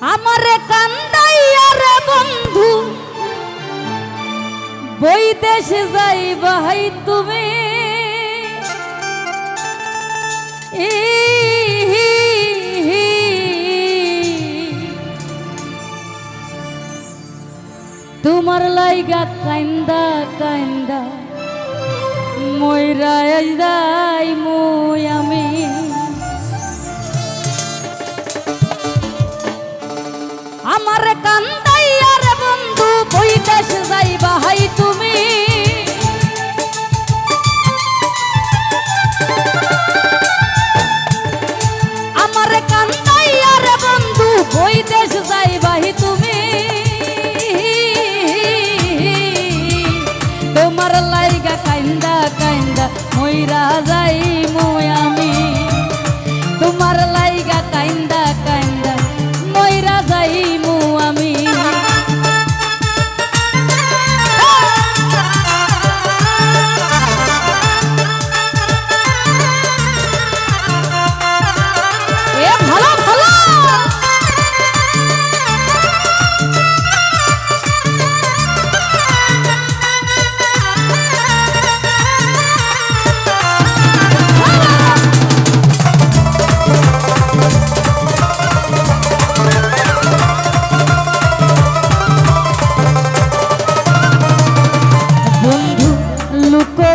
আমারে কান্দাইয়া রে বন্ধু বৈদেশে যাইবা হাই তুমি তোমার লাইগা কান্দা কান্দা মইরা যাই মুই আমি আমার কান্দাইয়া রে বন্ধু বৈদেশে যাইবা হাই তুমি আমার কান্দাইয়া রে বন্ধু বৈদেশে যাইবা হাই তুমি তোমার লাইগা কান্দা কান্দা মইরা যাই মুই আমি তোমার লাইগা কান্দা কান্দা মইরা যাই মু আমি এ ভালো ভালো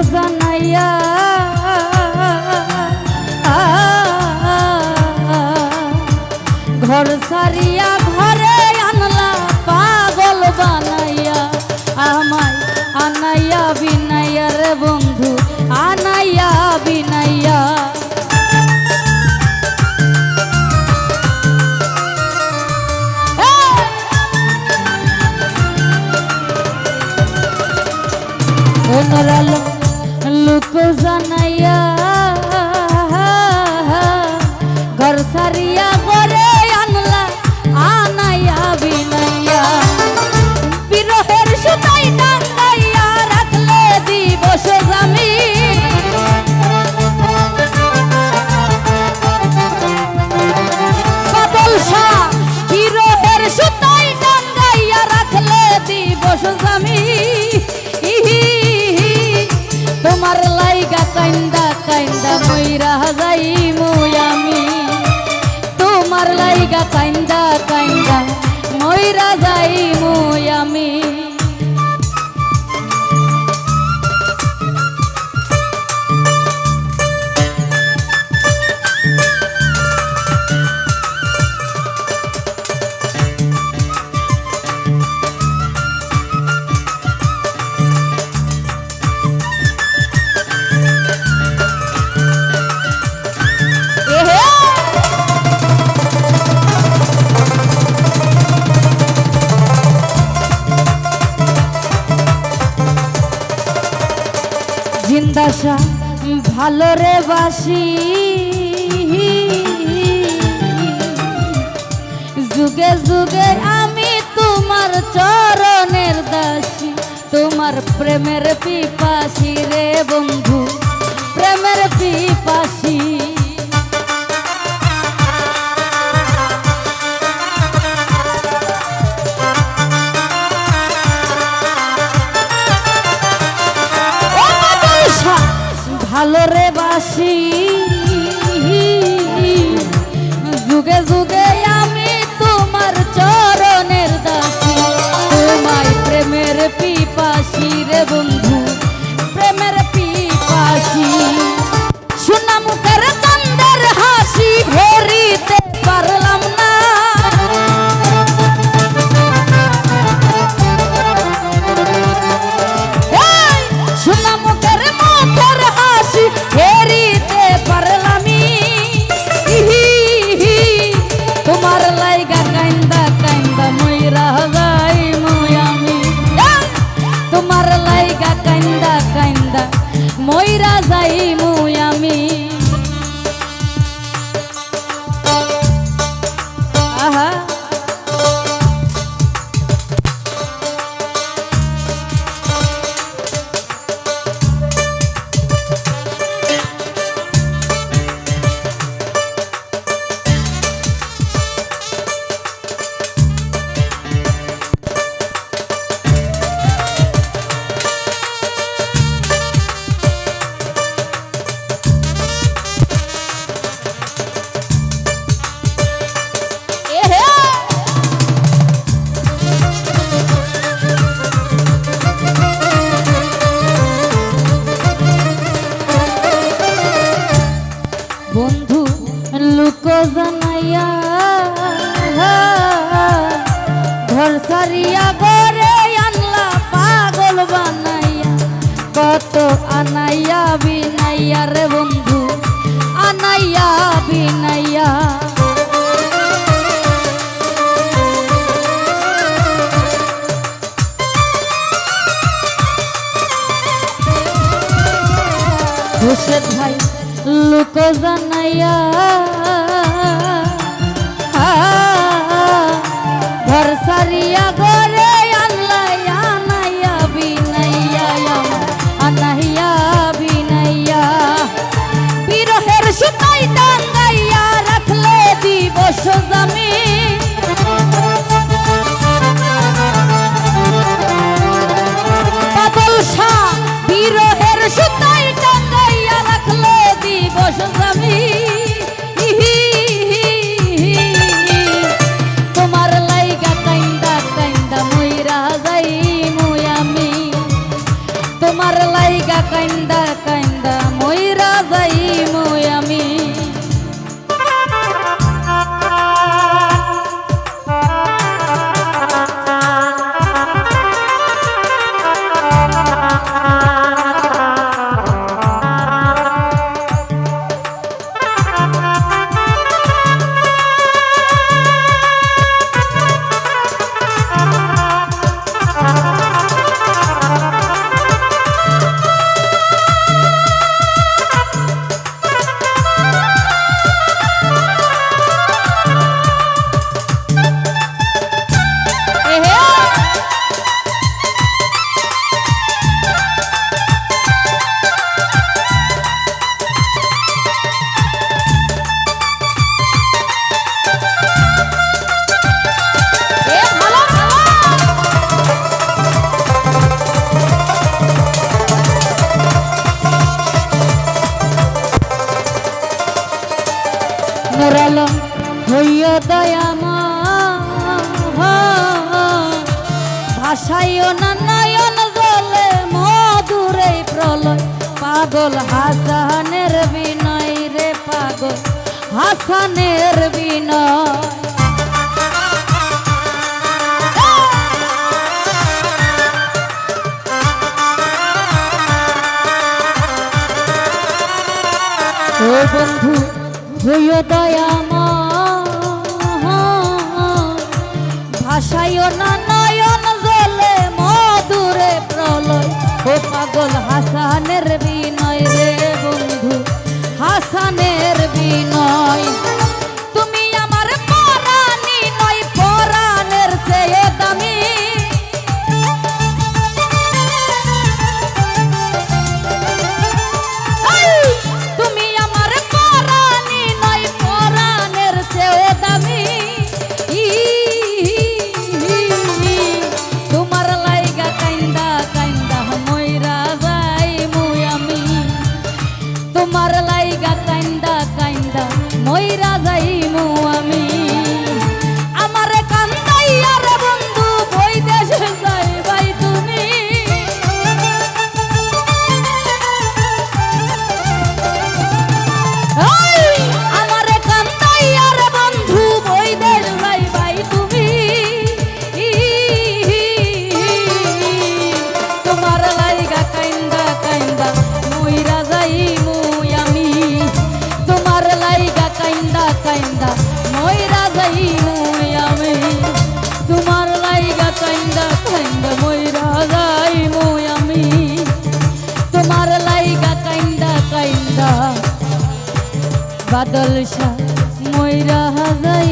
জানাইয়া ঘর সারিয়া ঘরে আনলা পাগল বানাইয়া আমায় আনাইয়া বিনাইয়া রে বন্ধু আনাইয়া বিনাইয়া লোক জানাইয়া ঘর সারিয়া ঘরে আনলা আনাইয়া বিনাইয়া বিরহের সুতাই টাঙ্গাইয়া রাখলে দিবস জামি বাদল শাহ বিরহের সুতাই টাঙ্গাইয়া রাখলে দিবস জামি তোমার লাইগা কান্দা কান্দা মইরা যাই মুই আমি তোমার লাইগা কান্দা কান্দা মইরা যাই মুই আমি জিন্দাশা ভালো রে বাসি যুগে যুগে আমি তোমার চরণের দাসী তোমার প্রেমের পিপাসী রে বন্ধু প্রেমের পিপাসী ভালো রে বাসি যুগে যুগে আমি তোমার চরণের দাসী তোমায় প্রেমের পিপাসী রে বন্ধু প্রেমের পিপাসী শোনা মুখের কান্দের হাসি ভরিতে পারলাম না শোনা মুখের হাসি হেরিতে পারলামি বিনাইয়া রে বন্ধু আনাইয়া বিনাইয়া খুশে ভাই লোক জানাইয়া ঘর সারিয়া ঘরে আনলাইয়া আনাইয়া বিনাইয়া আনাইয়া বিনাইয়া বিরহের সুতাই টাঙ্গাইয়া রাখলে দিবস জামি বাদল শাহ বিরহের সুতাই টাঙ্গাইয়া রাখলে দিবস জামি তোমার লাইগা কাইন্দা কাইন্দা মইরা যাই মুয়ামি তোমার লাইগা কাইন্দা কাইন্দা মইরা যাই মুয়ামি নরালম হইয়া দয়ামা ভাসাইও না নয়ন জলে মধুরে প্রলয় পাগল হাসানের বিনয় রে পাগল হাসানের বিনয় ও বন্ধু হইও দয়ামা ভাসাইও না নয়ন জলে মধুরে প্রলয় ও পাগল হাসানের বিনয় রে বন্ধু হাসানের বিনয় তুমি আমার পরাণী নয় পরাণের চেয়ে দামি তুমি আমার পরাণী নয় পরাণের চেয়ে দামি তোমার লাইগা কাইন্দা কাইন্দা মইরা যাই মুয়ামি তোমার লাইগা কাইন্দা কাইন্দা মইরা যাই মুয়ামি আমার কান্দাইয়া রে বন্ধু বই দেশে যাই ভাই তুমি আমার কান্দাইয়া রে বন্ধু বই দেশ যাই ভাই তুমি তোমার লাইগা কাইন্দা কাইন্দা মইরা যাই মুয়ামি তোমার লাইগা কাইন্দা কাইন্দা মইরা যাই মুয়ামি তোমার লাইগা কাইন্দা কাইন্দা মইরা যাই মুয়ামি তোমার লাইগা কাইন্দা কাইন্দা বাদল শাহ মইরা যাই